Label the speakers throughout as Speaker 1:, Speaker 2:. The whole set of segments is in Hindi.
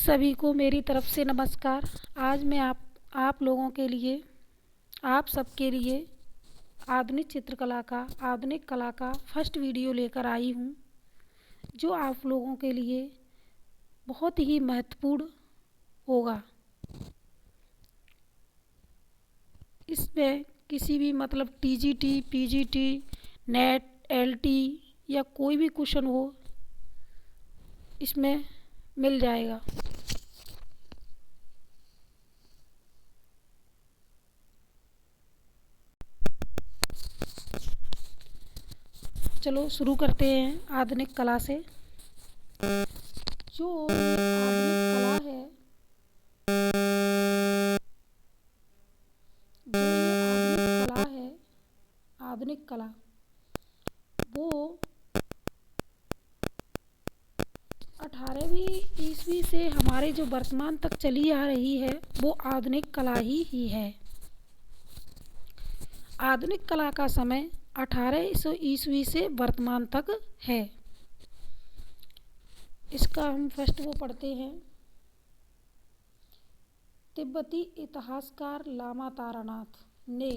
Speaker 1: सभी को मेरी तरफ से नमस्कार। आज मैं आप लोगों के लिए, आप सबके लिए आधुनिक कला का फर्स्ट वीडियो लेकर आई हूँ, जो आप लोगों के लिए बहुत ही महत्वपूर्ण होगा। इसमें किसी भी टीजीटी, पीजीटी, नेट, एलटी या कोई भी क्वेश्चन हो, इसमें मिल जाएगा। चलो शुरू करते हैं आधुनिक कला से। जो ये आधुनिक कला है, आधुनिक कला वो 18वीं ईस्वी से हमारे जो वर्तमान तक चली आ रही है, वो आधुनिक कला ही है। आधुनिक कला का समय 1800 ईस्वी से वर्तमान तक है। इसका हम फर्स्ट वो पढ़ते हैं। तिब्बती इतिहासकार लामा तारानाथ ने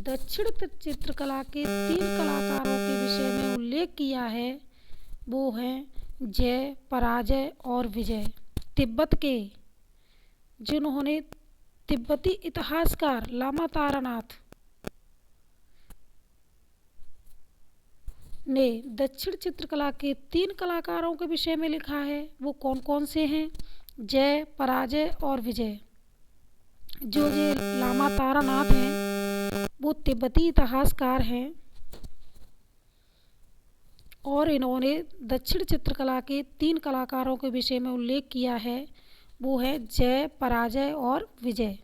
Speaker 1: दक्षिण चित्रकला के 3 कलाकारों के विषय में उल्लेख किया है। वो हैं जय, पराजय और विजय। तिब्बत के जिन्होंने तिब्बती इतिहासकार लामा तारानाथ ने दक्षिण चित्रकला के 3 कलाकारों के विषय में लिखा है, वो कौन कौन से हैं? जय, पराजय और विजय। जो ये लामा तारानाथ हैं, वो तिब्बती इतिहासकार हैं और इन्होंने दक्षिण चित्रकला के 3 कलाकारों के विषय में उल्लेख किया है। वो है जय, पराजय और विजय।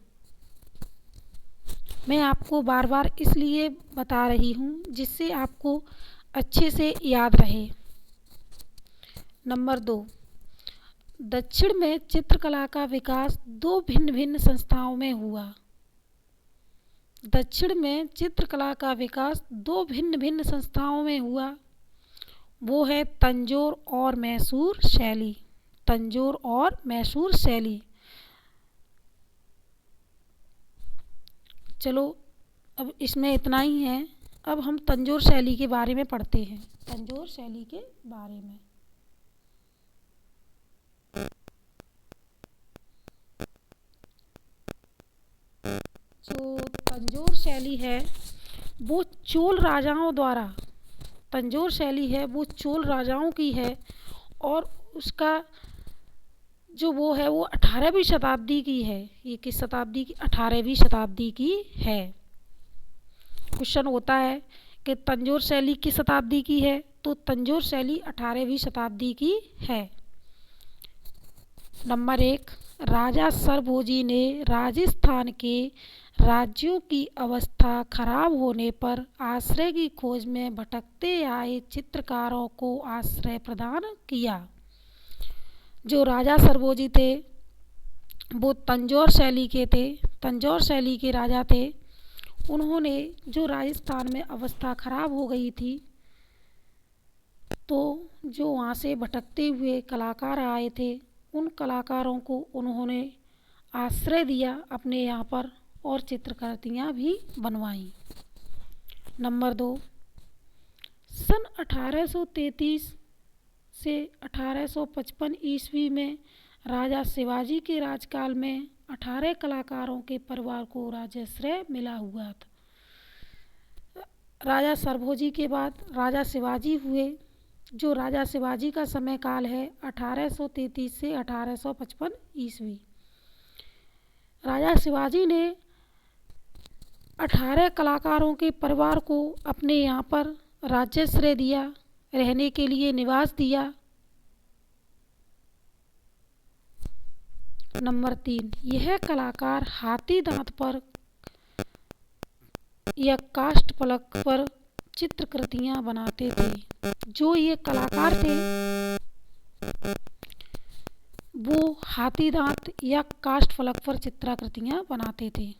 Speaker 1: मैं आपको बार बार इसलिए बता रही हूँ जिससे आपको अच्छे से याद रहे। नंबर 2, दक्षिण में चित्रकला का विकास 2 भिन्न भिन्न संस्थाओं में हुआ। दक्षिण में चित्रकला का विकास 2 भिन्न भिन्न संस्थाओं में हुआ। वो है तंजौर और मैसूर शैली। तंजौर और मैसूर शैली। चलो अब इसमें इतना ही है। अब हम तंजौर शैली के बारे में पढ़ते हैं। तंजौर शैली के बारे में जो तंजौर शैली है, वो चोल राजाओं द्वारा, तंजौर शैली है वो चोल राजाओं की है और उसका जो वो है वो 18वीं शताब्दी की है। ये किस शताब्दी की? 18वीं शताब्दी की है। क्वेश्चन होता है कि तंजौर शैली किस शताब्दी की है, तो तंजौर शैली 18वीं शताब्दी की है। नंबर 1, राजा सरभोजी ने राजस्थान के राज्यों की अवस्था खराब होने पर आश्रय की खोज में भटकते आए चित्रकारों को आश्रय प्रदान किया। जो राजा सरभोजी थे वो तंजौर शैली के थे, तंजौर शैली के राजा थे। उन्होंने जो राजस्थान में अवस्था खराब हो गई थी, तो जो वहाँ से भटकते हुए कलाकार आए थे, उन कलाकारों को उन्होंने आश्रय दिया अपने यहाँ पर और चित्रकृतियाँ भी बनवाईं। नंबर 2, सन 1833 से 1855 ईस्वी में राजा शिवाजी के राजकाल में 18 कलाकारों के परिवार को राजाश्रय मिला हुआ था। राजा सरभोजी के बाद राजा शिवाजी हुए। जो राजा शिवाजी का समय काल है 1833 से 1855 ईस्वी। राजा शिवाजी ने 18 कलाकारों के परिवार को अपने यहाँ पर राज्याश्रय दिया, रहने के लिए निवास दिया। नंबर 3, यह कलाकार हाथी दांत पर या काष्ठ फलक पर चित्रकृतियाँ बनाते थे। जो ये कलाकार थे वो हाथी दांत या काष्ठ फलक पर चित्रकृतियाँ बनाते थे।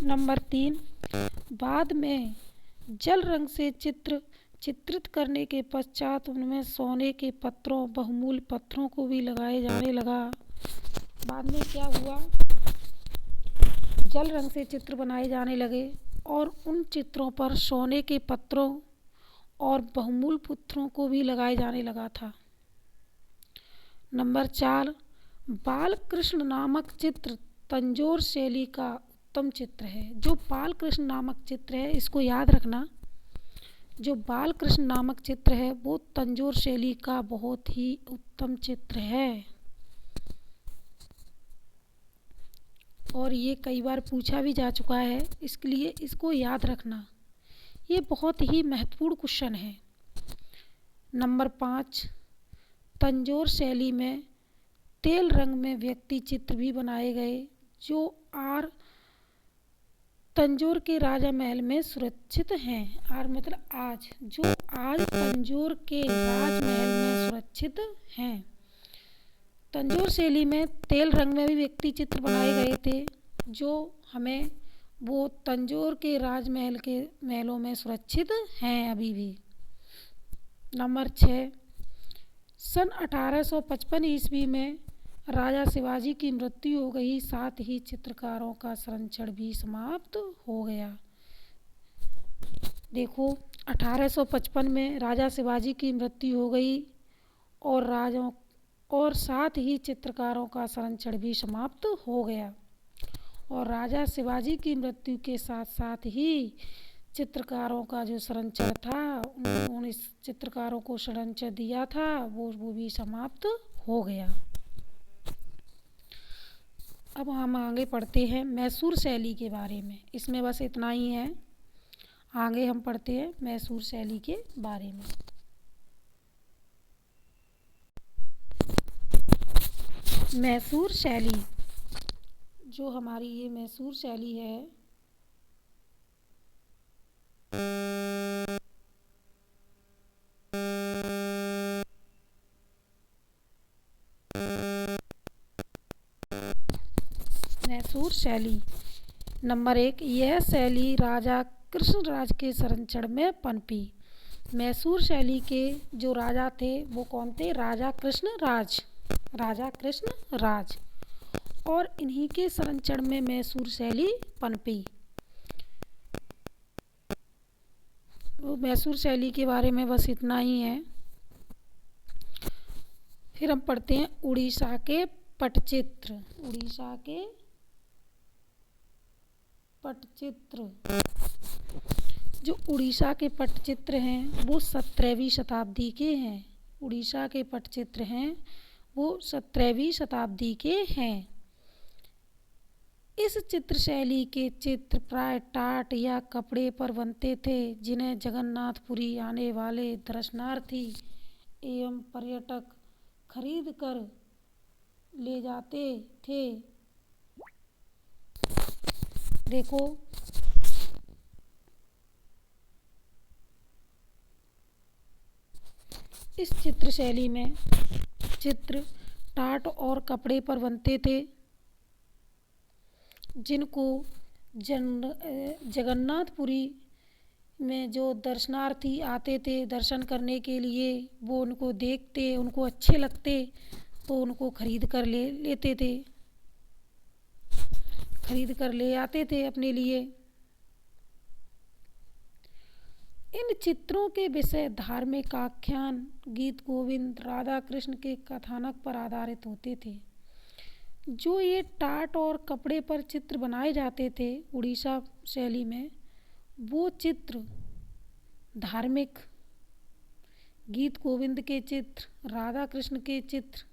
Speaker 1: नंबर 3, बाद में जल रंग से चित्रित करने के पश्चात उनमें सोने के पत्थरों, बहुमूल्य पत्थरों को भी लगाए जाने लगा। बाद में क्या हुआ, जल रंग से चित्र बनाए जाने लगे और उन चित्रों पर सोने के पत्थरों और बहुमूल्य पत्थरों को भी लगाए जाने लगा था। नंबर 4, बाल कृष्ण नामक चित्र तंजौर शैली का उत्तम चित्र है। जो बाल कृष्ण नामक चित्र है, इसको याद रखना, जो बाल कृष्ण नामक चित्र है वो तंजौर शैली का बहुत ही उत्तम चित्र है और ये कई बार पूछा भी जा चुका है, इसके लिए इसको याद रखना, ये बहुत ही महत्वपूर्ण क्वेश्चन है। नंबर 5, तंजौर शैली में तेल रंग में व्यक्ति चित्र भी बनाए गए जो तंजौर के राजा महल में सुरक्षित हैं। मतलब आज तंजौर के राजमहल में सुरक्षित हैं। तंजौर शैली में तेल रंग में भी व्यक्ति चित्र बनाए गए थे जो हमें वो तंजौर के राजमहल के महलों में सुरक्षित हैं अभी भी। नंबर 6, सन 1855 ईस्वी में राजा शिवाजी की मृत्यु हो गई, साथ ही चित्रकारों का संरक्षण भी समाप्त हो गया। देखो, 1855 में राजा शिवाजी की मृत्यु हो गई और साथ ही चित्रकारों का संरक्षण भी समाप्त हो गया। और राजा शिवाजी की मृत्यु के साथ साथ ही चित्रकारों का जो संरक्षण था, उन्होंने चित्रकारों को संरक्षण दिया था, वो भी समाप्त हो गया। अब हम आगे पढ़ते हैं मैसूर शैली के बारे में। इसमें बस इतना ही है, आगे हम पढ़ते हैं मैसूर शैली के बारे में। मैसूर शैली, जो हमारी ये मैसूर शैली है, मैसूर शैली नंबर 1, यह शैली राजा कृष्णराज के संरक्षण में पनपी। मैसूर शैली के जो राजा थे वो कौन थे? राजा कृष्णराज, और इन्हीं के संरक्षण में मैसूर शैली पनपी। वो मैसूर शैली के बारे में बस इतना ही है। फिर हम पढ़ते हैं उड़ीसा के पटचित्र। उड़ीसा के पटचित्र, जो उड़ीसा के पटचित्र हैं वो 17वीं शताब्दी के हैं। उड़ीसा के पटचित्र हैं वो 17वीं शताब्दी के हैं। इस चित्र शैली के चित्र प्राय टाट या कपड़े पर बनते थे, जिन्हें जगन्नाथपुरी आने वाले दर्शनार्थी एवं पर्यटक खरीद कर ले जाते थे। देखो, इस चित्र शैली में चित्र टाट और कपड़े पर बनते थे, जिनको जगन्नाथपुरी में जो दर्शनार्थी आते थे दर्शन करने के लिए, वो उनको देखते, उनको अच्छे लगते तो उनको खरीद कर ले आते थे अपने लिए। इन चित्रों के विषय धार्मिक आख्यान, गीत गोविंद, राधा कृष्ण के कथानक पर आधारित होते थे। जो ये टाट और कपड़े पर चित्र बनाए जाते थे उड़ीसा शैली में, वो चित्र धार्मिक, गीत गोविंद के चित्र, राधा कृष्ण के चित्र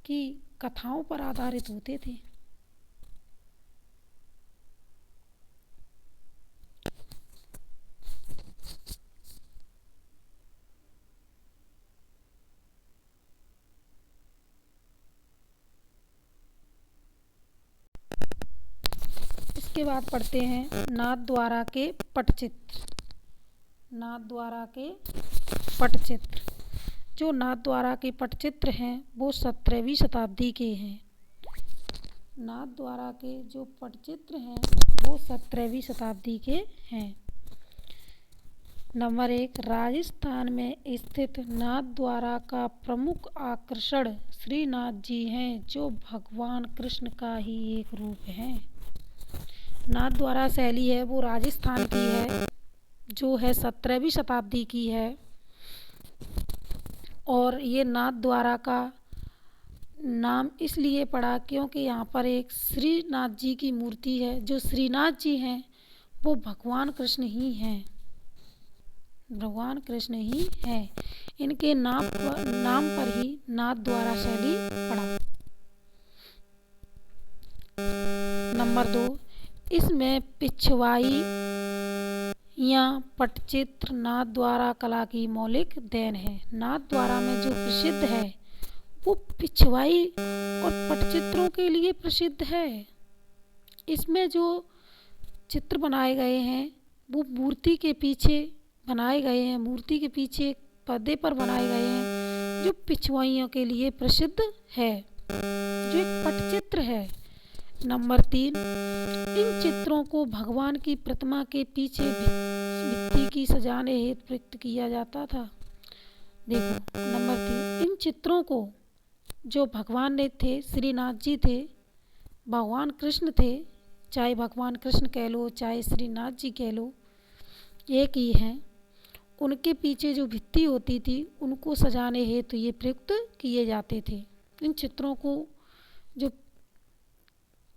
Speaker 1: की कथाओं पर आधारित होते थे। इसके बाद पढ़ते हैं नाथद्वारा के पटचित्र। नाथद्वारा के पटचित्र, जो नाथद्वारा के पटचित्र हैं वो 17वीं शताब्दी के हैं। नाथद्वारा के जो पटचित्र हैं वो 17वीं शताब्दी के हैं। नंबर 1, राजस्थान में स्थित नाथद्वारा का प्रमुख आकर्षण श्रीनाथ जी हैं, जो भगवान कृष्ण का ही एक रूप है। नाथद्वारा शैली है वो राजस्थान की है, जो है 17वीं शताब्दी की है। और ये नाथद्वारा का नाम इसलिए पड़ा क्योंकि यहाँ पर एक श्रीनाथ जी की मूर्ति है। जो श्रीनाथ जी हैं वो भगवान कृष्ण ही हैं, भगवान कृष्ण ही हैं। इनके नाम पर ही नाथद्वारा शैली पड़ा। नंबर 2, इसमें पिछवाई या पटचित्र नाथद्वारा कला की मौलिक देन है। नाथद्वारा में जो प्रसिद्ध है वो पिछवाई और पटचित्रों के लिए प्रसिद्ध है। इसमें जो चित्र बनाए गए हैं वो मूर्ति के पीछे बनाए गए हैं, मूर्ति के पीछे पर्दे पर बनाए गए हैं, जो पिछवाइयों के लिए प्रसिद्ध है, जो एक पटचित्र है। नंबर 3, इन चित्रों को भगवान की प्रतिमा के पीछे भित्ति की सजाने हेतु प्रयुक्त किया जाता था। देखो नंबर 3, इन चित्रों को जो भगवान ने थे, श्रीनाथ जी थे, भगवान कृष्ण थे, चाहे भगवान कृष्ण कह लो चाहे श्रीनाथ जी कह लो, एक ही हैं। उनके पीछे जो भित्ति होती थी उनको सजाने हेतु ये प्रयुक्त किए जाते थे। इन चित्रों को जो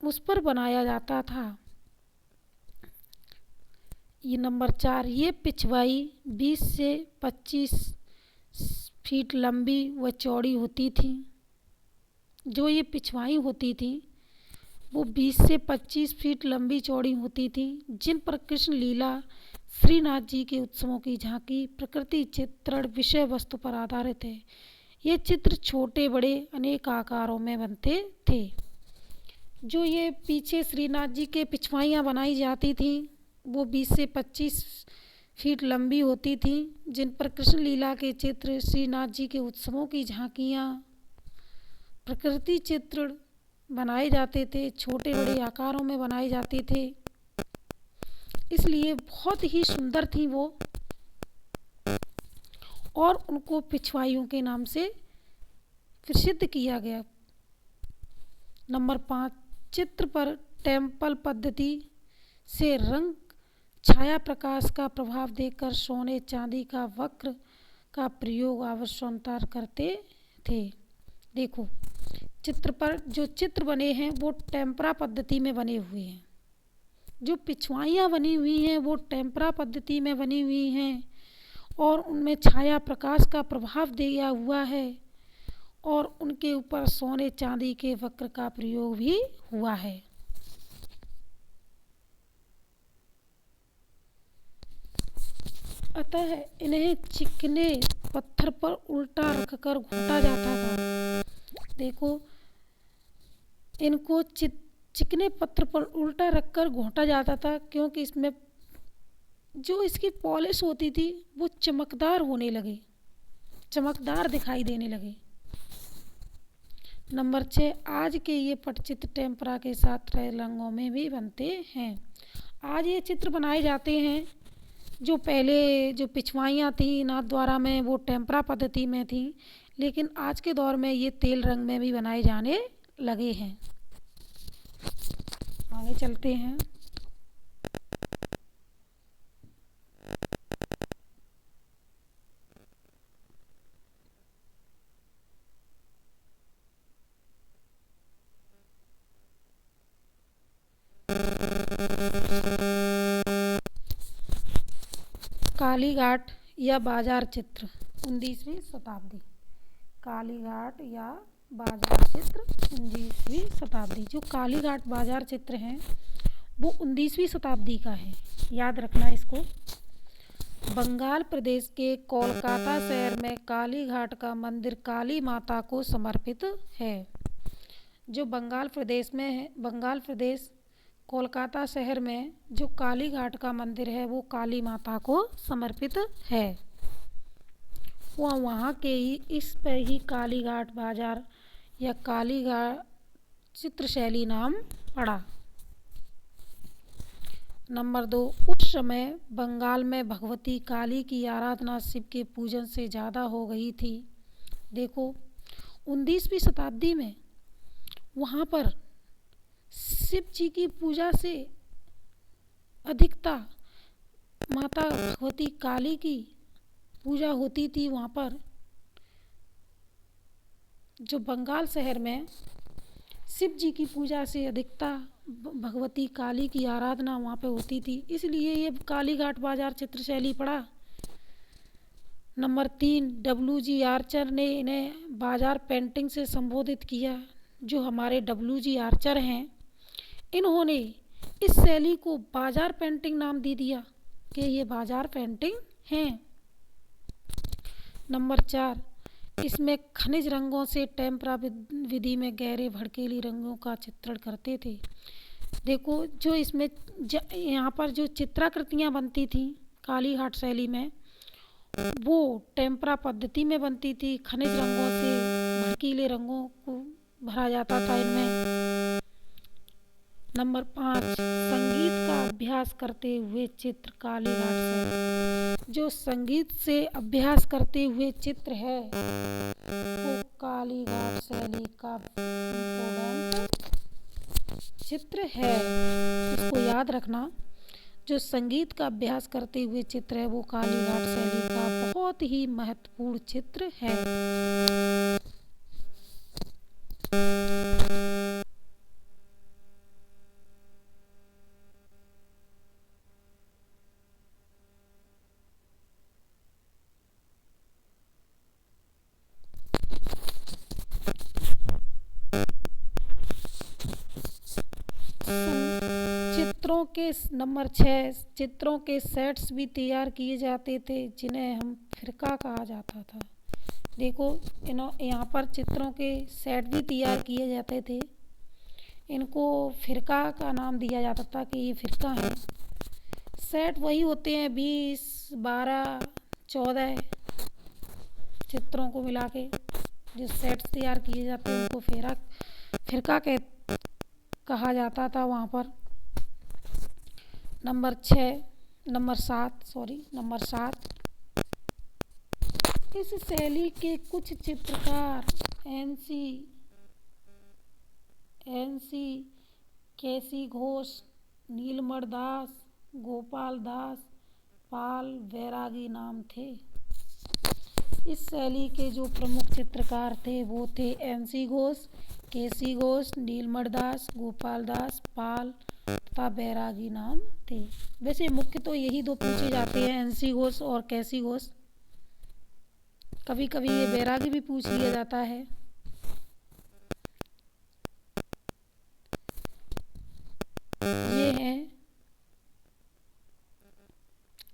Speaker 1: उस पर बनाया जाता था। ये नंबर 4, ये पिछवाई 20 से 25 फीट लंबी व चौड़ी होती थी। जो ये पिछवाई होती थी वो 20 से 25 फीट लंबी चौड़ी होती थी, जिन पर कृष्ण लीला, श्रीनाथ जी के उत्सवों की झांकी, प्रकृति चित्रण विषय वस्तु पर आधारित है। ये चित्र छोटे बड़े अनेक आकारों में बनते थे। जो ये पीछे श्रीनाथ जी के पिछवाइयाँ बनाई जाती थी वो 20 से 25 फीट लंबी होती थी, जिन पर कृष्ण लीला के चित्र, श्रीनाथ जी के उत्सवों की झांकियाँ, प्रकृति चित्रण बनाए जाते थे, छोटे बड़े आकारों में बनाए जाते थे, इसलिए बहुत ही सुंदर थी वो, और उनको पिछवाइयों के नाम से प्रसिद्ध किया गया। नंबर 5, चित्र पर टेम्पल पद्धति से रंग छाया प्रकाश का प्रभाव देकर सोने चांदी का वक्र का प्रयोग आवश्यकता करते थे। देखो चित्र पर जो चित्र बने हैं वो टेम्परा पद्धति में बने हुए हैं। जो पिछवाइयाँ बनी हुई हैं वो टेम्परा पद्धति में बनी हुई हैं और उनमें छाया प्रकाश का प्रभाव दिया हुआ है और उनके ऊपर सोने चांदी के वक्र का प्रयोग भी हुआ है। अतः इन्हें चिकने पत्थर पर उल्टा रखकर घोटा जाता था। देखो इनको चिकने पत्थर पर उल्टा रखकर घोटा जाता था, क्योंकि इसमें जो इसकी पॉलिश होती थी वो चमकदार होने लगे, चमकदार दिखाई देने लगे। नंबर 6, आज के ये पटचित्र टेम्परा के साथ रंगों में भी बनते हैं। आज ये चित्र बनाए जाते हैं। जो पहले जो पिछवाइयाँ थी नाथद्वारा में वो टेम्परा पद्धति में थी, लेकिन आज के दौर में ये तेल रंग में भी बनाए जाने लगे हैं। आगे चलते हैं। कालीघाट या बाजार चित्र 19वीं शताब्दी। कालीघाट या बाजार चित्र 19वीं शताब्दी। जो कालीघाट बाजार चित्र हैं वो 19वीं शताब्दी का है, याद रखना इसको। बंगाल प्रदेश के कोलकाता शहर में कालीघाट का मंदिर काली माता को समर्पित है। जो बंगाल प्रदेश में है, बंगाल प्रदेश कोलकाता शहर में जो कालीघाट का मंदिर है वो काली माता को समर्पित है। वहाँ के ही इस पर ही कालीघाट बाजार या कालीघाट चित्रशैली नाम पड़ा। नंबर 2, उस समय बंगाल में भगवती काली की आराधना शिव के पूजन से ज़्यादा हो गई थी। देखो, 19वीं शताब्दी में वहाँ पर शिव जी की पूजा से अधिकता माता भगवती काली की पूजा होती थी। वहाँ पर जो बंगाल शहर में शिव जी की पूजा से अधिकता भगवती काली की आराधना वहाँ पे होती थी, इसलिए ये कालीघाट बाजार चित्रशैली पड़ा। नंबर 3, डब्ल्यू.जी. आर्चर ने इन्हें बाजार पेंटिंग से संबोधित किया। जो हमारे डब्ल्यू.जी. आर्चर हैं, इन्होंने इस शैली को बाजार पेंटिंग नाम दे दिया कि ये बाजार पेंटिंग हैं। नंबर 4, इसमें खनिज रंगों से टेम्परा विधि में गहरे भड़कीले रंगों का चित्रण करते थे। देखो, जो इसमें यहाँ पर जो चित्राकृतियाँ बनती थी कालीघाट शैली में, वो टेम्परा पद्धति में बनती थी। खनिज रंगों से भड़कीले रंगों को भरा जाता था इनमें। नंबर 5, संगीत का अभ्यास करते हुए चित्र कालीघाट शैली। जो संगीत से अभ्यास करते हुए चित्र है वो कालीघाट शैली का इम्पोर्टेंट चित्र है। इसको याद रखना, जो संगीत का अभ्यास करते हुए चित्र है वो कालीघाट शैली का बहुत ही महत्वपूर्ण चित्र है। चित्रों के नंबर 6, चित्रों के सेट्स भी तैयार किए जाते थे जिन्हें हम फिरका कहा जाता था। देखो, यहाँ पर चित्रों के सेट भी तैयार किए जाते थे, इनको फिरका का नाम दिया जाता था कि ये फिरका है। सेट वही होते हैं 20, 12, 14 चित्रों को मिला के जो सेट्स तैयार किए जाते हैं उनको फिरका कहा जाता था वहाँ पर। नंबर 7, इस शैली के कुछ चित्रकार एन.सी. केसी घोष, नीलमणि दास, गोपाल दास, पाल बैरागी नाम थे। इस शैली के जो प्रमुख चित्रकार थे वो थे एन.सी. घोष, केसी घोष, नीलमणि दास, गोपाल दास, पाल तथा बैरागी नाम थे। वैसे मुख्य तो यही दो पूछे जाते हैं, एन.सी. घोष और केसी घोष। कभी कभी ये बैरागी भी पूछ लिया जाता है। ये हैं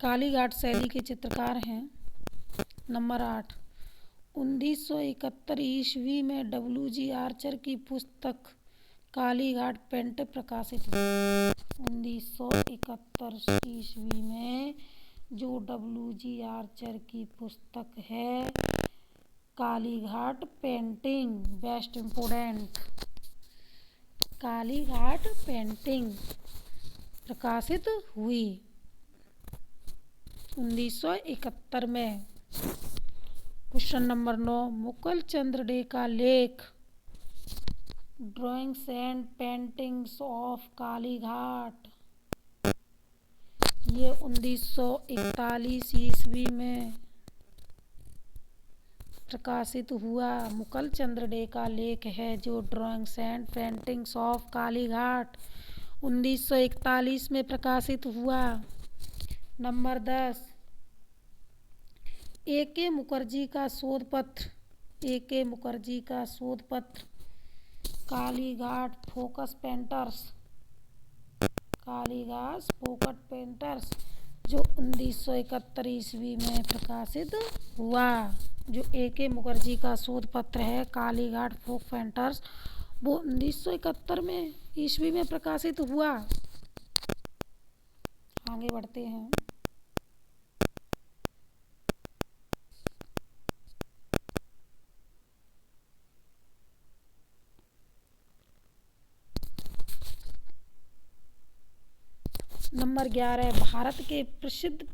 Speaker 1: कालीघाट शैली के चित्रकार हैं। नंबर 8, 1971 ईस्वी में डब्ल्यू.जी. आर्चर की पुस्तक कालीघाट पेंट प्रकाशित हुई। 1971 ईस्वी में जो डब्ल्यू.जी. आर्चर की पुस्तक है Kalighat painting, best important, Kalighat painting प्रकाशित हुई 1971 में। क्वेश्चन नंबर 9, मुकुल चंद्र डे का लेख drawings and paintings of Kalighat, ये 1941 ईस्वी में प्रकाशित हुआ। मुकुल चंद्र डे का लेख है जो drawings and paintings of Kalighat 1941 में प्रकाशित हुआ। Number 10, A K. मुखर्जी का शोध पत्र, ए.के. मुखर्जी का शोध पत्र Kalighat focus painters, Kalighat focus painters जो 1971 ईस्वी में प्रकाशित हुआ। जो ए.के. मुखर्जी का शोध पत्र है कालीघाट फोक पेंटर्स, वो 1971 में ईस्वी में प्रकाशित हुआ। आगे बढ़ते हैं। नंबर 11, भारत के प्रसिद्ध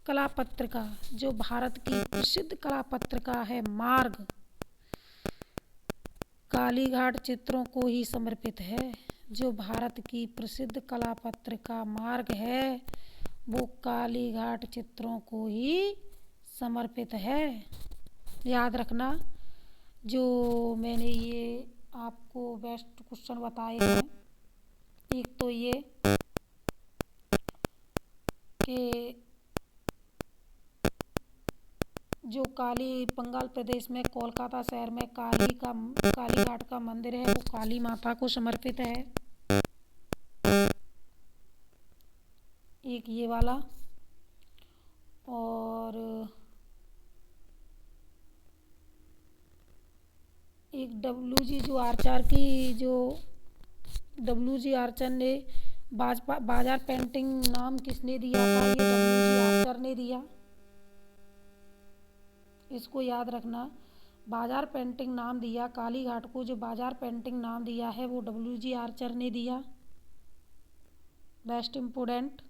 Speaker 1: कला पत्रिका, जो भारत की प्रसिद्ध कला पत्रिका है मार्ग, कालीघाट चित्रों को ही समर्पित है। जो भारत की प्रसिद्ध कला पत्रिका मार्ग है वो कालीघाट चित्रों को ही समर्पित है। याद रखना, जो मैंने ये आपको बेस्ट क्वेश्चन बताए हैं, एक तो ये कि जो बंगाल प्रदेश में कोलकाता शहर में कालीघाट का मंदिर है वो काली माता को समर्पित है। एक ये वाला, और एक डब्ल्यू जी आर्चर ने बाजार पेंटिंग नाम किसने दिया था? ये डब्ल्यू जी आर्चर ने दिया। इसको याद रखना, बाजार पेंटिंग नाम दिया कालीघाट को, जो बाजार पेंटिंग नाम दिया है वो डब्ल्यू.जी. आर्चर ने दिया। Best important.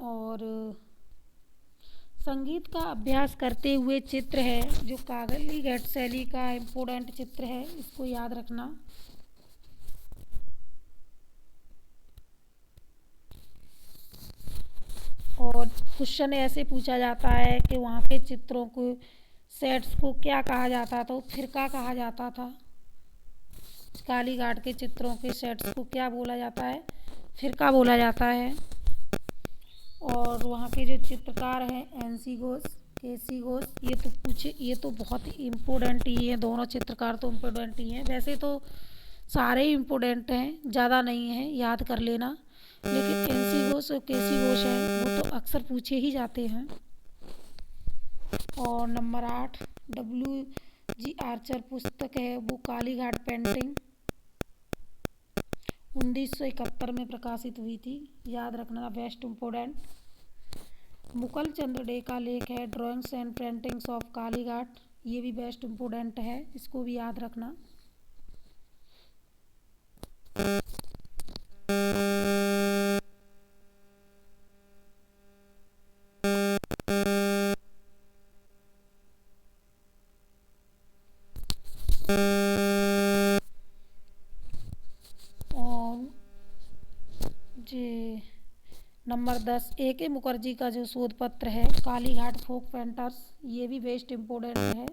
Speaker 1: और संगीत का अभ्यास करते हुए चित्र है, जो कालीघाट शैली का इम्पोर्टेंट चित्र है, इसको याद रखना। और क्वेश्चन ऐसे पूछा जाता है कि वहाँ के चित्रों को, सेट्स को क्या कहा जाता था? तो फिरका कहा जाता था। कालीघाट के चित्रों के सेट्स को क्या बोला जाता है? फिरका बोला जाता है। और वहाँ के जो चित्रकार हैं एनसी घोष, केसी घोष, ये तो बहुत ही इम्पोर्टेंट ही है। दोनों चित्रकार तो इम्पोर्टेंट ही हैं। वैसे तो सारे ही इम्पोर्टेंट हैं, ज़्यादा नहीं हैं, याद कर लेना। लेकिन एनसी घोष और केसी घोष हैं वो तो अक्सर पूछे ही जाते हैं। और नंबर 8, डब्ल्यू.जी. आर्चर पुस्तक है वो कालीघाट पेंटिंग 1971 में प्रकाशित हुई थी। याद रखना, बेस्ट इम्पोर्टेंट। मुकुल चंद्र डे का लेख है drawings and paintings of Kalighat, ये भी बेस्ट इम्पोर्टेंट है, इसको भी याद रखना। जी नंबर 10, ए.के. मुखर्जी का जो शोध पत्र है कालीघाट फोक पेंटर्स, ये भी बेस्ट इम्पोर्टेंट है,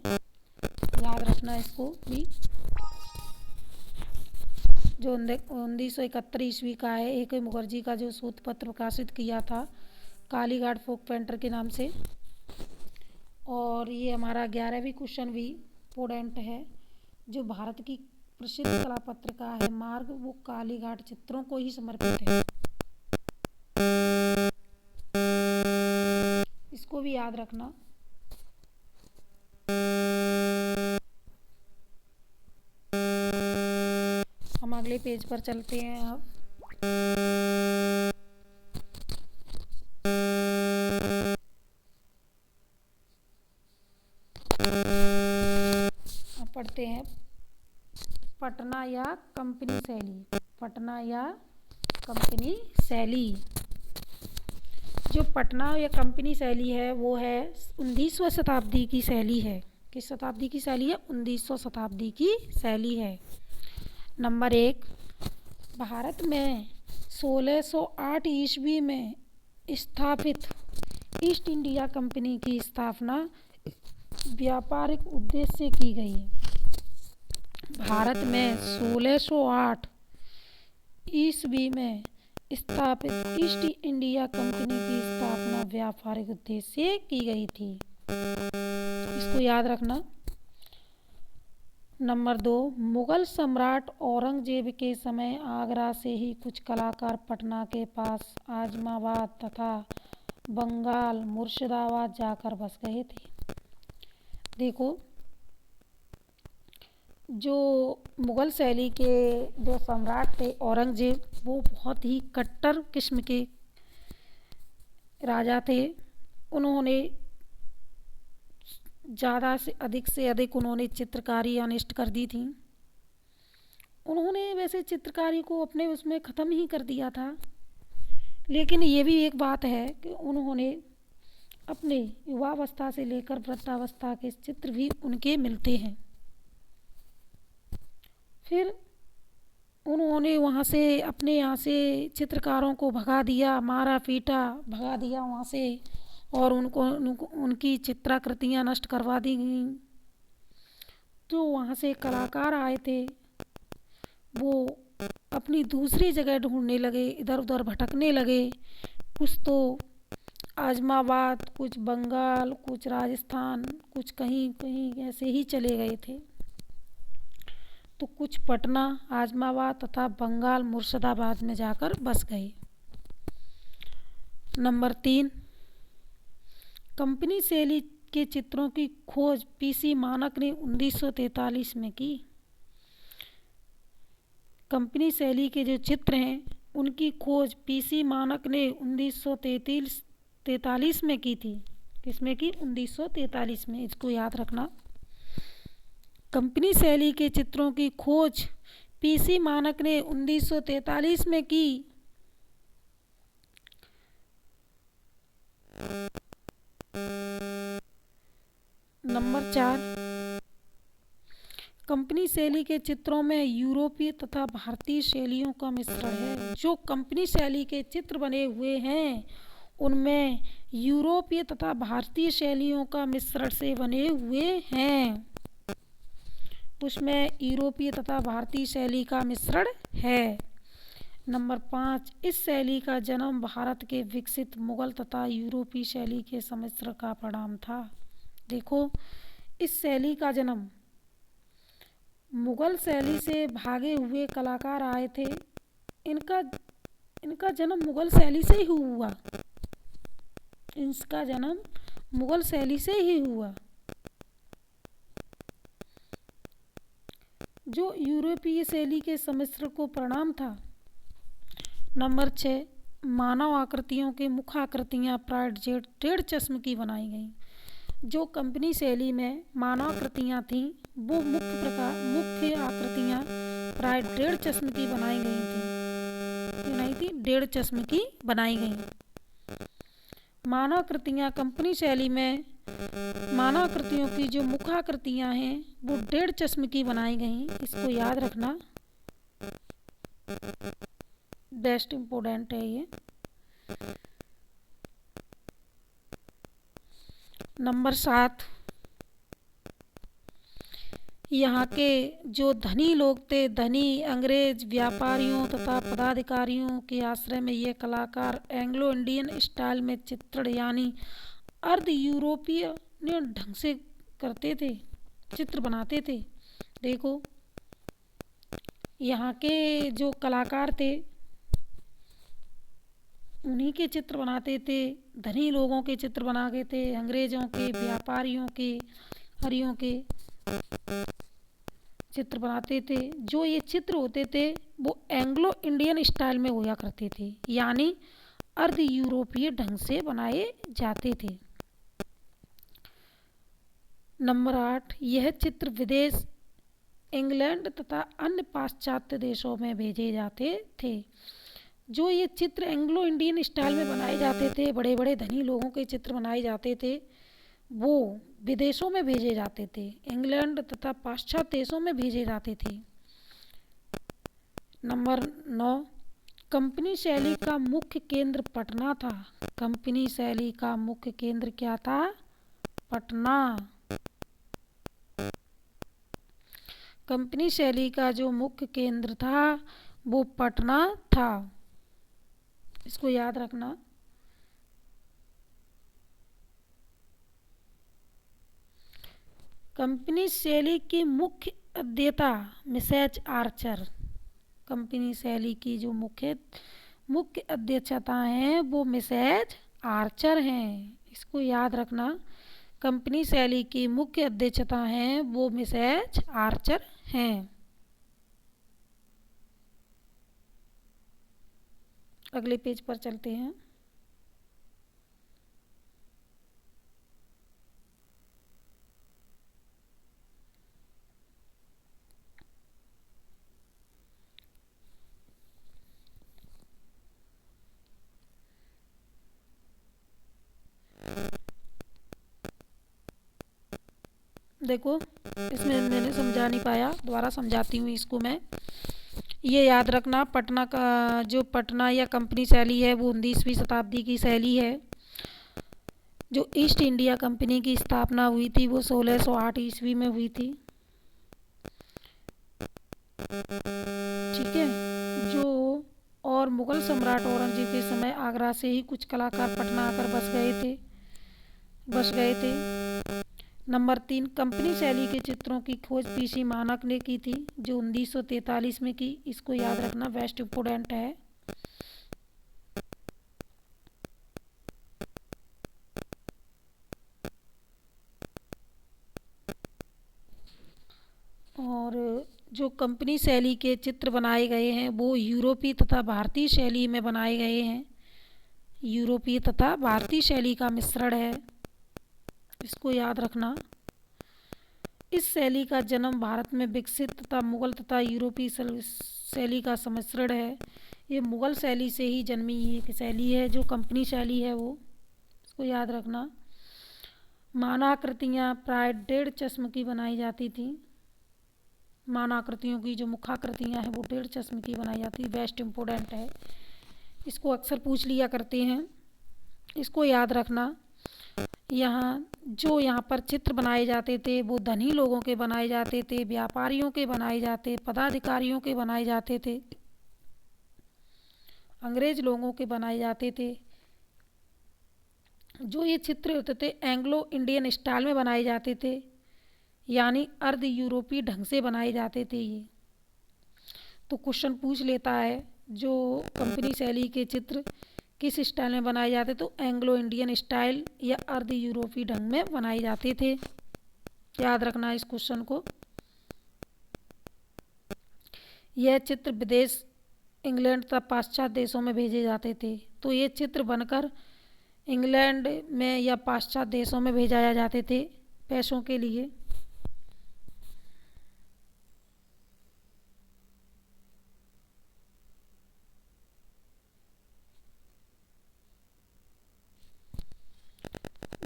Speaker 1: याद रखना इसको भी। जो 1971 ईस्वी का है, ए.के. मुखर्जी का जो शोध पत्र प्रकाशित किया था कालीघाट फोक पेंटर के नाम से। और ये हमारा 11वीं क्वेश्चन भी इम्पोर्टेंट है। जो भारत की प्रसिद्ध कला पत्रिका है मार्ग, वो कालीघाट चित्रों को ही समर्पित है, इसको भी याद रखना। हम अगले पेज पर चलते हैं। अब पढ़ते हैं पटना या कंपनी शैली। पटना या कंपनी शैली, जो पटना या कंपनी शैली है वो है 19वीं शताब्दी की शैली है। किस शताब्दी की शैली है? 19वीं शताब्दी की शैली है। नंबर 1, भारत में 1608 ईस्वी में स्थापित ईस्ट इंडिया कंपनी की स्थापना व्यापारिक उद्देश्य से की गई। भारत में 1608 ईस्वी में स्थापित ईस्ट इंडिया कंपनी की स्थापना व्यापारिक उद्देश्य से की गई थी, इसको याद रखना। नंबर 2, मुगल सम्राट औरंगजेब के समय आगरा से ही कुछ कलाकार पटना के पास आजमाबाद तथा बंगाल मुर्शिदाबाद जाकर बस गए थे। देखो, जो मुगल शैली के जो सम्राट थे औरंगजेब, वो बहुत ही कट्टर किस्म के राजा थे। उन्होंने ज़्यादा से अधिक उन्होंने चित्रकारी अनिष्ट कर दी थी। उन्होंने वैसे चित्रकारी को अपने उसमें ख़त्म ही कर दिया था, लेकिन ये भी एक बात है कि उन्होंने अपने युवावस्था से लेकर वृद्धावस्था के चित्र भी उनके मिलते हैं। फिर उन्होंने वहाँ से अपने यहाँ से चित्रकारों को भगा दिया, मारा पीटा, भगा दिया वहाँ से, और उनकी चित्राकृतियाँ नष्ट करवा दी गईं। तो वहाँ से कलाकार आए थे, वो अपनी दूसरी जगह ढूंढने लगे, इधर उधर भटकने लगे। कुछ तो आजमाबाद, कुछ बंगाल, कुछ राजस्थान, कुछ कहीं कहीं ऐसे ही चले गए थे। तो कुछ पटना, आजमाबाद तथा बंगाल मुर्शिदाबाद में जाकर बस गए। नंबर 3, कंपनी शैली के चित्रों की खोज पीसी मानक ने 1943 में की। कंपनी शैली के जो चित्र हैं उनकी खोज पीसी मानक ने 1943 में की थी। किसमें की? 1943 में। इसको याद रखना। कंपनी शैली के चित्रों की खोज पीसी मानक ने 1943 में की। नंबर 4, कंपनी शैली के चित्रों में यूरोपीय तथा भारतीय शैलियों का मिश्रण है। जो कंपनी शैली के चित्र बने हुए हैं उनमें यूरोपीय तथा भारतीय शैलियों का मिश्रण से बने हुए हैं। उसमें यूरोपीय तथा भारतीय शैली का मिश्रण है। नंबर 5, इस शैली का जन्म भारत के विकसित मुगल तथा यूरोपीय शैली के सम्मिश्रण का परिणाम था। देखो, इस शैली का जन्म मुगल शैली से भागे हुए कलाकार आए थे, इनका जन्म मुगल शैली से ही हुआ। इसका जन्म मुगल शैली से ही हुआ। जो यूरोपीय शैली के सम्मिश्रण को परिणाम था। नंबर 6, मानव आकृतियों के मुखाकृतियाँ प्राय डेढ़ चश्म की बनाई गईं। जो कंपनी शैली में मानवाकृतियाँ थीं वो मुख्य आकृतियाँ प्राय डेढ़ चश्म की बनाई गई थी। नहीं थी, डेढ़ चश्म की बनाई गई। मानवाकृतियाँ कंपनी शैली में मानवाकृतियों की जो मुखाकृतियाँ हैं वो डेढ़ चश्म की बनाई गई। इसको याद रखना, बेस्ट इम्पोर्टेंट है ये। नंबर 7, यहाँ के जो धनी लोग थे, धनी अंग्रेज व्यापारियों तथा पदाधिकारियों के आश्रय में ये कलाकार एंग्लो इंडियन स्टाइल में चित्रण यानी अर्ध यूरोपीय ढंग से करते थे, चित्र बनाते थे। देखो, यहाँ के जो कलाकार थे उन्हीं के चित्र बनाते थे, धनी लोगों के चित्र बनाते थे, अंग्रेजों के, व्यापारियों के, हरियों के चित्र बनाते थे। जो ये चित्र होते थे वो एंग्लो इंडियन स्टाइल में होया करते थे, यानी अर्ध यूरोपीय ढंग से बनाए जाते थे। नंबर 8, यह चित्र विदेश इंग्लैंड तथा अन्य पाश्चात्य देशों में भेजे जाते थे। जो ये चित्र एंग्लो इंडियन स्टाइल में बनाए जाते थे, बड़े बड़े धनी लोगों के चित्र बनाए जाते थे, वो विदेशों में भेजे जाते थे, इंग्लैंड तथा पाश्चात्य देशों में भेजे जाते थे। नंबर 9, कंपनी शैली का मुख्य केंद्र पटना था। कंपनी शैली का मुख्य केंद्र क्या था? पटना। कंपनी शैली का जो मुख्य केंद्र था वो पटना था। इसको याद रखना। कंपनी शैली की मुख्य अध्येता मिसेज आर्चर। कंपनी शैली की जो मुख्य अध्यक्षता हैं वो मिसेज आर्चर हैं। इसको याद रखना। कंपनी शैली की मुख्य अध्यक्षता हैं वो मिसेज आर्चर हैं। अगले पेज पर चलते हैं। देखो, इसमें मैंने समझा नहीं पाया, दोबारा समझाती हूँ इसको मैं। ये याद रखना, पटना का जो पटना या कंपनी शैली है वो 19वीं शताब्दी की शैली है। जो ईस्ट इंडिया कंपनी की स्थापना हुई थी वो 1608 ईस्वी में हुई थी। ठीक है। जो और मुगल सम्राट औरंगजेब के समय आगरा से ही कुछ कलाकार पटना आकर बस गए थे। नंबर 3, कंपनी शैली के चित्रों की खोज पीसी मानक ने की थी, जो 1943 में की। इसको याद रखना, बेस्ट इम्पोर्टेंट है। और जो कंपनी शैली के चित्र बनाए गए हैं वो यूरोपीय तथा भारतीय शैली में बनाए गए हैं। यूरोपीय तथा भारतीय शैली का मिश्रण है, इसको याद रखना। इस शैली का जन्म भारत में विकसित तथा मुगल तथा यूरोपीय शैली का सम्मिश्रण है। ये मुगल शैली से ही जन्मी एक शैली है जो कंपनी शैली है वो, इसको याद रखना। मानाकृतियाँ प्राय 1.5 चश्म की बनाई जाती थी। मानाकृतियों की जो मुखाकृतियाँ हैं वो 1.5 चश्म की बनाई जाती है, बेस्ट इम्पोर्टेंट है। इसको अक्सर पूछ लिया करते हैं, इसको याद रखना। यहाँ पर चित्र बनाए जाते थे वो धनी लोगों के बनाए जाते थे, व्यापारियों के बनाए जाते, पदाधिकारियों के बनाए जाते थे, अंग्रेज लोगों के बनाए जाते थे। जो ये चित्र होते थे एंग्लो इंडियन स्टाइल में बनाए जाते थे, यानी अर्ध यूरोपीय ढंग से बनाए जाते थे ये। तो क्वेश्चन पूछ लेता है जो कंपनी शैली के चित्र किस स्टाइल में बनाए जाते, तो एंग्लो इंडियन स्टाइल या अर्ध यूरोपीय ढंग में बनाए जाते थे। याद रखना इस क्वेश्चन को। यह चित्र विदेश, इंग्लैंड तथा पाश्चात्य देशों में भेजे जाते थे। तो ये चित्र बनकर इंग्लैंड में या पाश्चात्य देशों में भेजाया जाते थे पैसों के लिए।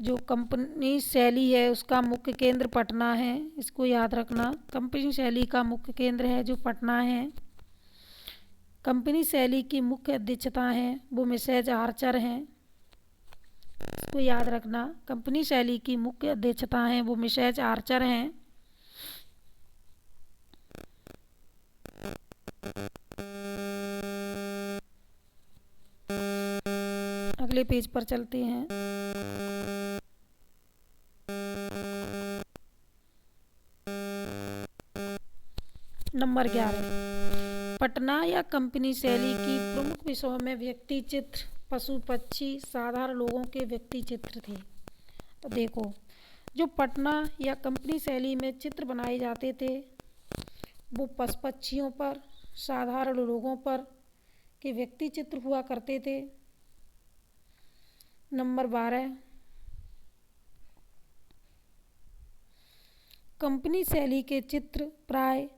Speaker 1: जो कंपनी शैली है उसका मुख्य केंद्र पटना है, इसको याद रखना। कंपनी शैली का मुख्य केंद्र है जो पटना है। कंपनी शैली की मुख्य अध्यक्षता है वो मिसेज आर्चर हैं, इसको याद रखना। कंपनी शैली की मुख्य अध्यक्षता है वो मिसेज आर्चर हैं। अगले पेज पर चलते हैं। नंबर 11, पटना या कंपनी शैली की प्रमुख विषयों में व्यक्ति चित्र, पशु पक्षी, साधारण लोगों के व्यक्ति चित्र थे। तो देखो, जो पटना या कंपनी शैली में चित्र बनाए जाते थे वो पशु पक्षियों पर, साधारण लोगों पर के व्यक्ति चित्र हुआ करते थे। नंबर 12, कंपनी शैली के चित्र प्राय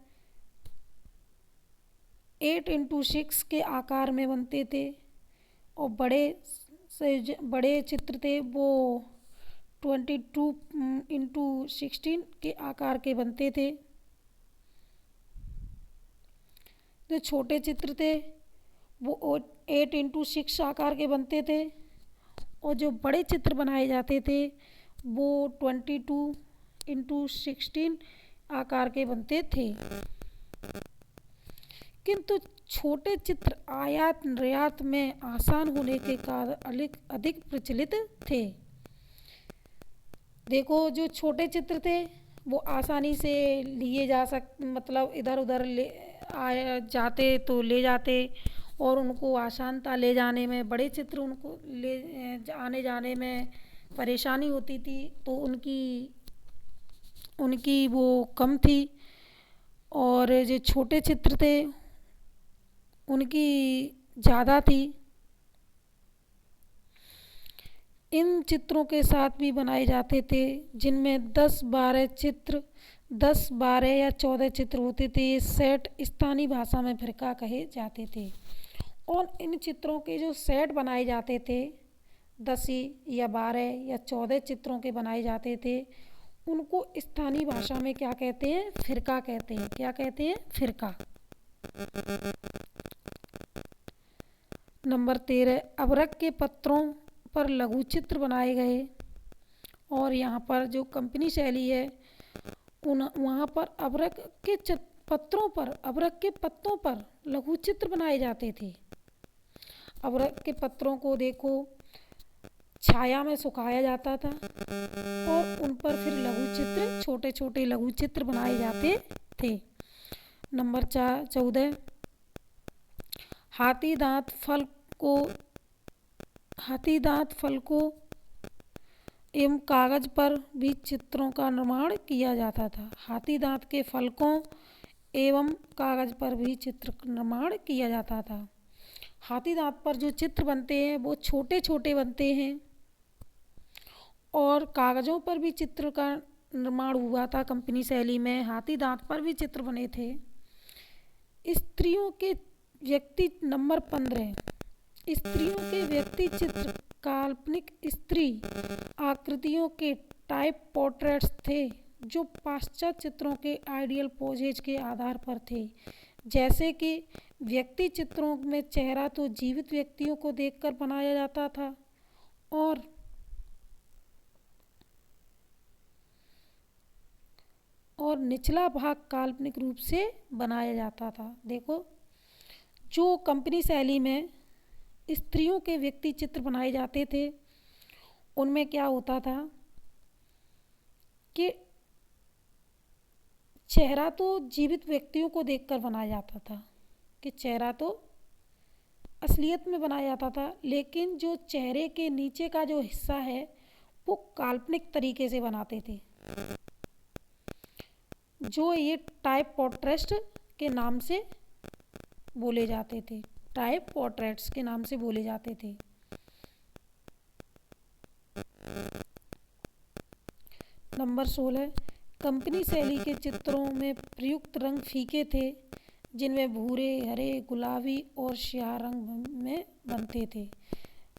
Speaker 1: 8x6 के आकार में बनते थे और बड़े चित्र थे वो 22x16 के आकार के बनते थे। जो छोटे चित्र थे वो 8x6 आकार के बनते थे और जो बड़े चित्र बनाए जाते थे वो 22x16 आकार के बनते थे। किंतु छोटे चित्र आयात निर्यात में आसान होने के कारण अधिक प्रचलित थे। देखो, जो छोटे चित्र थे वो आसानी से लिए जा मतलब इधर उधर जाते तो ले जाते और उनको आसान था ले जाने में। बड़े चित्र उनको ले आने जाने में परेशानी होती थी, तो उनकी वो कम थी। और जो छोटे चित्र थे उनकी ज़्यादा थी। इन चित्रों के साथ भी बनाए जाते थे जिनमें 10-12 या 14 चित्र होते थे। ये सेट स्थानीय भाषा में फिरका कहे जाते थे। और इन चित्रों के जो सेट बनाए जाते थे 10 या 12 या 14 चित्रों के बनाए जाते थे, उनको स्थानीय भाषा में क्या कहते हैं? फिरका कहते हैं। क्या कहते हैं? फिरका। नंबर 13, अबरख के पत्रों पर लघु चित्र बनाए गए। और यहाँ पर जो कंपनी शैली है वहाँ पर अबरख के पत्रों पर, अबरख के पत्तों पर लघु चित्र बनाए जाते थे। अबरख के पत्रों को देखो छाया में सुखाया जाता था और उन पर फिर लघु चित्र, छोटे छोटे लघु चित्र बनाए जाते थे। नंबर 14, हाथी दांत फल को एवं कागज पर भी चित्रों का निर्माण किया जाता था। हाथी दांत के फलकों एवं कागज पर भी चित्र निर्माण किया जाता था। हाथी दांत पर जो चित्र बनते हैं वो छोटे छोटे बनते हैं और कागजों पर भी चित्र का निर्माण हुआ था। कंपनी शैली में हाथी दांत पर भी चित्र बने थे। स्त्रियों के व्यक्ति, नंबर 15, स्त्रियों के व्यक्ति चित्र काल्पनिक स्त्री आकृतियों के टाइप पोर्ट्रेट्स थे जो पाश्चात्य चित्रों के आइडियल पोजेज के आधार पर थे। जैसे कि व्यक्ति चित्रों में चेहरा तो जीवित व्यक्तियों को देखकर बनाया जाता था और निचला भाग काल्पनिक रूप से बनाया जाता था। देखो, जो कंपनी शैली में स्त्रियों के व्यक्ति चित्र बनाए जाते थे उनमें क्या होता था कि चेहरा तो जीवित व्यक्तियों को देखकर बनाया जाता था, कि चेहरा तो असलियत में बनाया जाता था, लेकिन जो चेहरे के नीचे का जो हिस्सा है वो काल्पनिक तरीके से बनाते थे, जो ये टाइप पोर्ट्रेट्स के नाम से बोले जाते थे। टाइप पोर्ट्रेट्स के नाम से बोले जाते थे। नंबर 16, कंपनी शैली के चित्रों में प्रयुक्त रंग फीके थे, जिनमें भूरे, हरे, गुलाबी और स्याह रंग में बनते थे।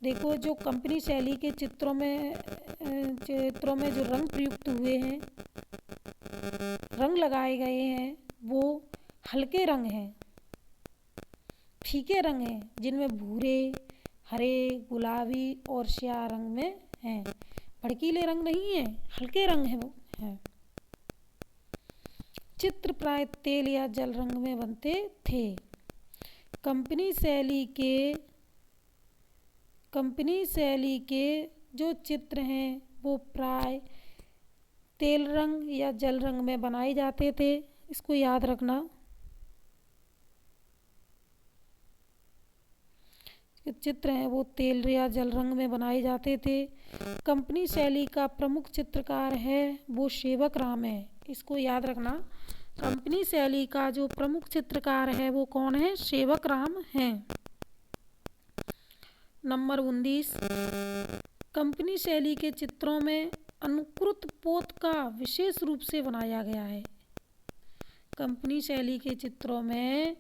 Speaker 1: देखो, जो कंपनी शैली के चित्रों में जो रंग प्रयुक्त हुए हैं, रंग लगाए गए हैं, वो हल्के रंग हैं, फीके रंग हैं, जिनमें भूरे, हरे, गुलाबी और स्याह रंग में हैं। भड़कीले रंग नहीं है, हल्के रंग हैं। चित्र प्राय तेल या जल रंग में बनते थे। कंपनी शैली के जो चित्र हैं वो प्राय तेल रंग या जल रंग में बनाए जाते थे। इसको याद रखना। चित्र हैं वो तेल या जल रंग में बनाए जाते थे। कंपनी शैली का प्रमुख चित्रकार है वो सेवक राम है। इसको याद रखना। कंपनी शैली का जो प्रमुख चित्रकार है वो कौन है? सेवक राम है। नंबर 19, कंपनी शैली के चित्रों में अनुकृत पोत का विशेष रूप से बनाया गया है। कंपनी शैली के चित्रों में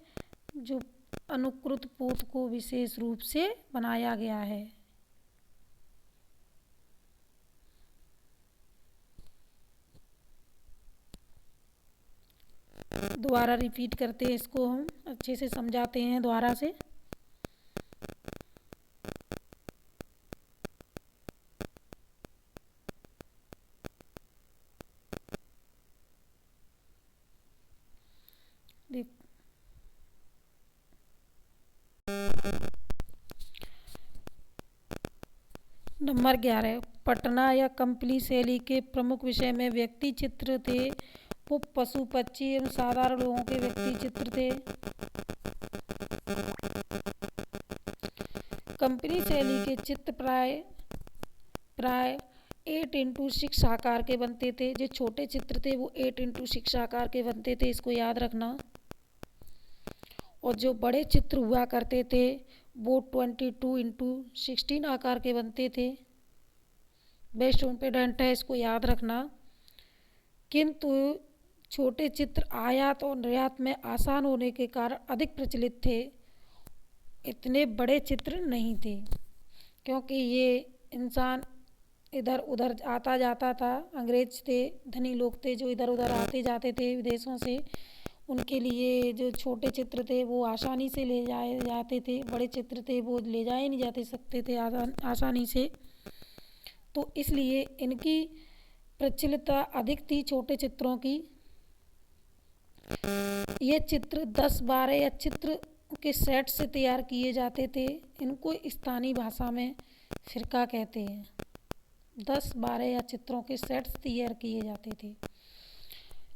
Speaker 1: जो अनुकृत पोत को विशेष रूप से बनाया गया है। दोबारा रिपीट करते हैं, इसको हम अच्छे से समझाते हैं दोबारा से। नंबर 11, पटना या कंपनी शैली के प्रमुख विषय में व्यक्ति चित्र थे वो पशु, पक्षी एवं साधारण लोगों के व्यक्ति चित्र थे। कंपनी शैली के चित्र प्राय 8x6 आकार के बनते थे। जो छोटे चित्र थे वो 8x6 आकार के बनते थे, इसको याद रखना। और जो बड़े चित्र हुआ करते थे वो 22x16 आकार के बनते थे। बेस्ट इम्पोर्टेंट है, इसको याद रखना। किंतु छोटे चित्र आयात और निर्यात में आसान होने के कारण अधिक प्रचलित थे। इतने बड़े चित्र नहीं थे, क्योंकि ये इंसान इधर उधर आता जाता था। अंग्रेज थे, धनी लोग थे जो इधर उधर आते जाते थे विदेशों से। उनके लिए जो छोटे चित्र थे वो आसानी से ले जाए जाते थे, बड़े चित्र थे वो ले जाए नहीं जाते सकते थे आसानी से। तो इसलिए इनकी प्रचलितता अधिक थी छोटे चित्रों की। ये चित्र 10-12 या चित्र के सेट से तैयार किए जाते थे। इनको स्थानीय भाषा में फिरका कहते हैं। 10-12 या चित्रों के सेट्स तैयार किए जाते थे।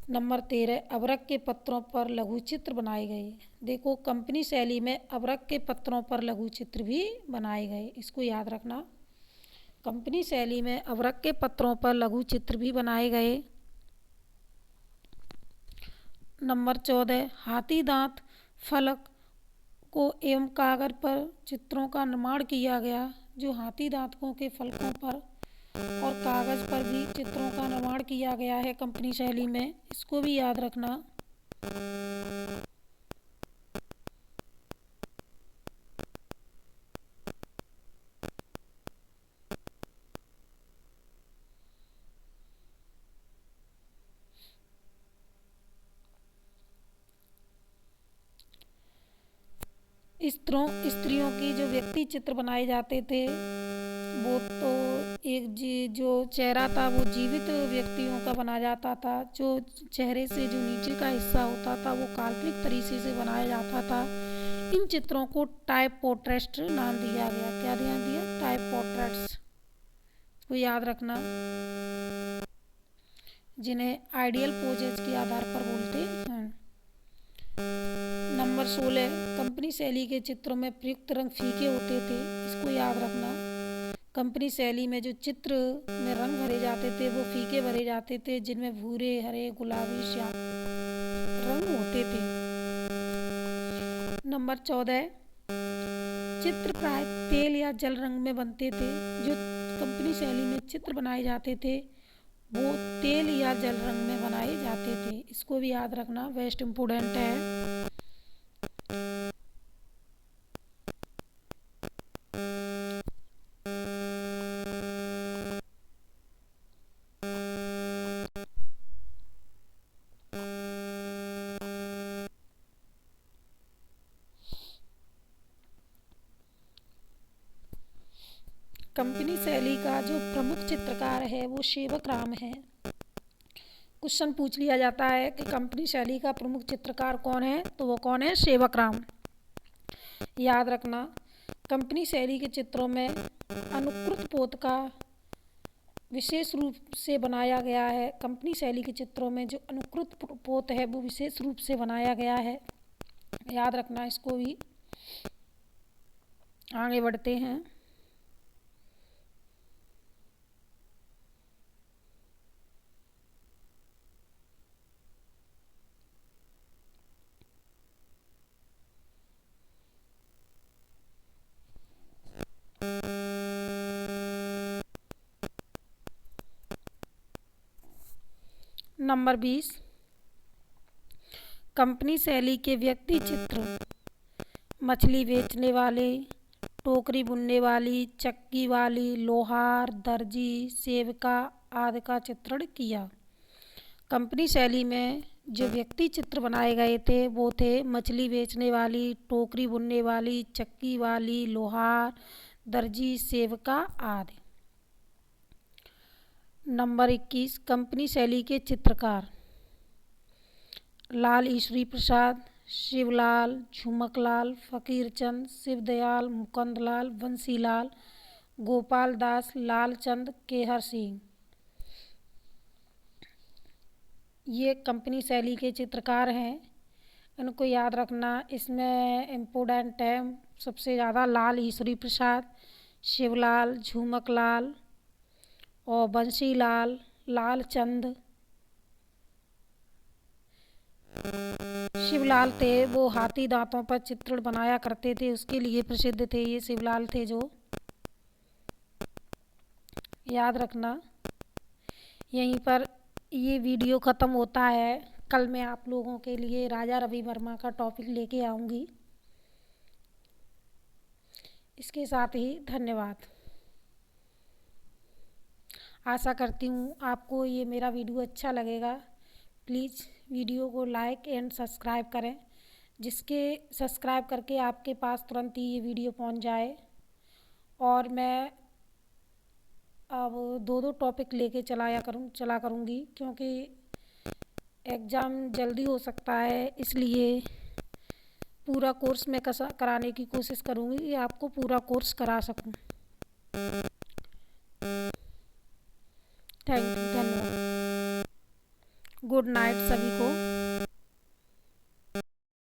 Speaker 1: नंबर 13, अबरख के पत्रों पर लघु चित्र बनाए गए। देखो, कंपनी शैली में अबरख के पत्रों पर लघु चित्र भी बनाए गए, इसको याद रखना। कंपनी शैली में अबरख के पत्रों पर लघु चित्र भी बनाए गए। नंबर 14, हाथी दांत फलक को एवं कागज पर चित्रों का निर्माण किया गया। जो हाथी दांतों के फलकों पर और कागज पर भी चित्रों का निर्माण किया गया है कंपनी शैली में, इसको भी याद रखना। स्त्रियों की जो व्यक्ति चित्र बनाए जाते थे वो तो जो चेहरा था वो जीवित व्यक्तियों का बना जाता था। जो चेहरे से जो नीचे का हिस्सा होता था वो काल्पनिक तरीके से बनाया जाता था। इन चित्रों को टाइप पोर्ट्रेट नाम दिया गया। क्या ध्यान दिया? टाइप पोर्ट्रेट्स को याद रखना, जिन्हें आइडियल पोजेज के आधार पर बोलते हैं। नंबर 16, कंपनी शैली के चित्रों में प्रयुक्त रंग फीके होते थे, इसको याद रखना। कंपनी शैली में जो चित्र में रंग भरे जाते थे वो फीके भरे जाते थे, जिनमें भूरे, हरे, गुलाबी, श्याम रंग होते थे। नंबर 14, चित्र प्राय तेल या जल रंग में बनते थे। जो कंपनी शैली में चित्र बनाए जाते थे वो तेल या जल रंग में बनाए जाते थे, इसको भी याद रखना, बेस्ट इम्पोर्टेंट है। कंपनी शैली का जो प्रमुख चित्रकार है वो सेवक-राम है। क्वेश्चन पूछ लिया जाता है कि कंपनी शैली का प्रमुख चित्रकार कौन है, तो वो कौन है? सेवक-राम। याद रखना, कंपनी शैली के चित्रों में अनुकृत पोत का विशेष रूप से बनाया गया है। कंपनी शैली के चित्रों में जो अनुकृत पोत है वो विशेष रूप से बनाया गया है, याद रखना इसको भी। आगे बढ़ते हैं। नंबर 20, कंपनी शैली के व्यक्ति चित्र मछली बेचने वाले, टोकरी बुनने वाली, चक्की वाली, लोहार, दर्जी, सेविका आदि का चित्रण किया। कंपनी शैली में जो व्यक्ति चित्र बनाए गए थे वो थे मछली बेचने वाली, टोकरी बुनने वाली, चक्की वाली, लोहार, दर्जी, सेविका आदि। नंबर 21, कंपनी शैली के चित्रकार लाल ईश्वरी प्रसाद, शिवलाल, झुमकलाल, फकीरचंद, शिवदयाल, मुकुंदलाल, बंसीलाल, गोपाल दास, लालचंद, केहर सिंह, ये कंपनी शैली के चित्रकार हैं। इनको याद रखना, इसमें इम्पोर्टेंट है सबसे ज़्यादा लाल ईश्वरी प्रसाद, शिवलाल, झुमकलाल और बंसीलाल, लालचंद। शिवलाल थे वो हाथी दांतों पर चित्रण बनाया करते थे, उसके लिए प्रसिद्ध थे। ये शिवलाल थे जो, याद रखना। यहीं पर ये वीडियो ख़त्म होता है। कल मैं आप लोगों के लिए राजा रवि वर्मा का टॉपिक लेके आऊँगी। इसके साथ ही धन्यवाद। आशा करती हूँ आपको ये मेरा वीडियो अच्छा लगेगा। प्लीज़ वीडियो को लाइक एंड सब्सक्राइब करें, जिसके सब्सक्राइब करके आपके पास तुरंत ही ये वीडियो पहुंच जाए। और मैं अब दो दो टॉपिक लेके चला करूँगी, क्योंकि एग्ज़ाम जल्दी हो सकता है, इसलिए पूरा कोर्स मैं कराने की कोशिश करूँगी कि आपको पूरा कोर्स करा सकूँ। थैंक यू, धन्यवाद। गुड नाइट सभी को।